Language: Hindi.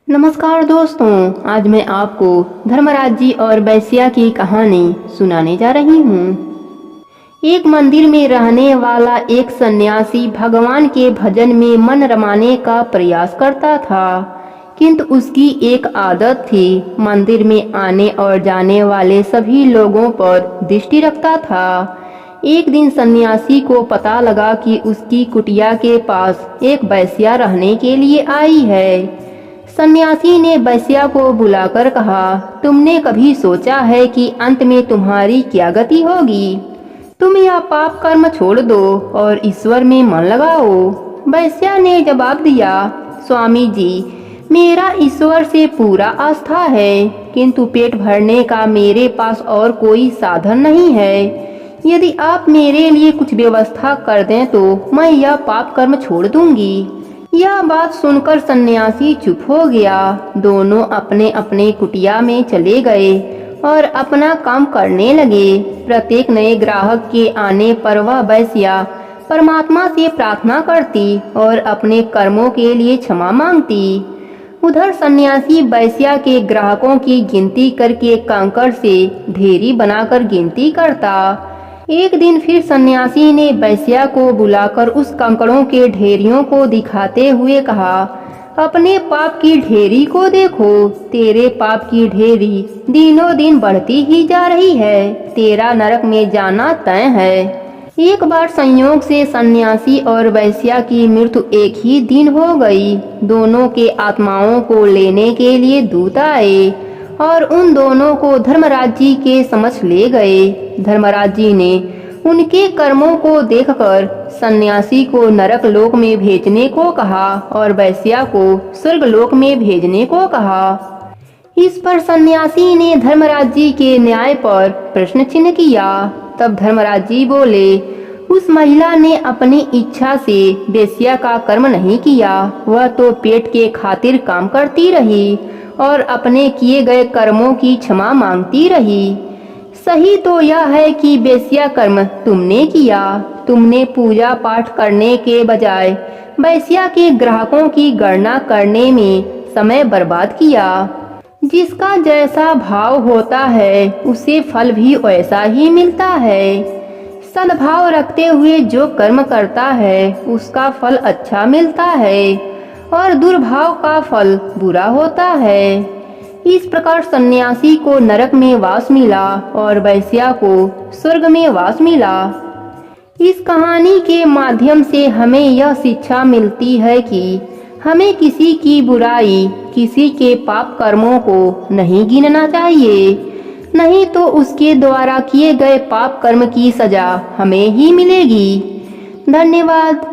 नमस्कार दोस्तों, आज मैं आपको धर्मराज जी और वैश्या की कहानी सुनाने जा रही हूँ। एक मंदिर में रहने वाला एक सन्यासी भगवान के भजन में मन रमाने का प्रयास करता था, किंतु उसकी एक आदत थी, मंदिर में आने और जाने वाले सभी लोगों पर दृष्टि रखता था। एक दिन सन्यासी को पता लगा कि उसकी कुटिया के पास एक वैश्या रहने के लिए आई है। सन्यासी ने वैश्या को बुलाकर कहा, तुमने कभी सोचा है कि अंत में तुम्हारी क्या गति होगी? तुम यह पाप कर्म छोड़ दो और ईश्वर में मन लगाओ। वैश्या ने जवाब दिया, स्वामी जी, मेरा ईश्वर से पूरा आस्था है, किंतु पेट भरने का मेरे पास और कोई साधन नहीं है। यदि आप मेरे लिए कुछ व्यवस्था कर दें तो मैं यह पाप कर्म छोड़ दूंगी। यह बात सुनकर सन्यासी चुप हो गया। दोनों अपने अपने कुटिया में चले गए और अपना काम करने लगे। प्रत्येक नए ग्राहक के आने पर वह वैश्या परमात्मा से प्रार्थना करती और अपने कर्मों के लिए क्षमा मांगती। उधर सन्यासी वैश्या के ग्राहकों की गिनती करके कंकड़ से ढेरी बनाकर गिनती करता। एक दिन फिर सन्यासी ने वैश्या को बुलाकर उस कंकड़ों के ढेरियों को दिखाते हुए कहा, अपने पाप की ढेरी को देखो, तेरे पाप की ढेरी दिनों दिन बढ़ती ही जा रही है, तेरा नरक में जाना तय है। एक बार संयोग से सन्यासी और वैश्या की मृत्यु एक ही दिन हो गई। दोनों के आत्माओं को लेने के लिए दूत आए और उन दोनों को धर्मराज जी के समक्ष ले गए। धर्मराज जी ने उनके कर्मों को देखकर सन्यासी को नरक लोक में भेजने को कहा और वैश्या को स्वर्ग लोक में भेजने को कहा। इस पर सन्यासी ने धर्मराज जी के न्याय पर प्रश्न चिन्ह किया। तब धर्मराज जी बोले, उस महिला ने अपनी इच्छा से वेश्या का कर्म नहीं किया, वह तो पेट के खातिर काम करती रही और अपने किए गए कर्मों की क्षमा मांगती रही। सही तो यह है कि वेश्या कर्म तुमने किया। तुमने पूजा पाठ करने के बजाय वेश्या के ग्राहकों की गणना करने में समय बर्बाद किया। जिसका जैसा भाव होता है उसे फल भी वैसा ही मिलता है। सद्भाव रखते हुए जो कर्म करता है उसका फल अच्छा मिलता है और दुर्भाव का फल बुरा होता है। इस प्रकार सन्यासी को नरक में वास मिला और वैश्या को स्वर्ग में वास मिला। इस कहानी के माध्यम से हमें यह शिक्षा मिलती है कि हमें किसी की बुराई, किसी के पाप कर्मों को नहीं गिनना चाहिए, नहीं तो उसके द्वारा किए गए पाप कर्म की सजा हमें ही मिलेगी। धन्यवाद।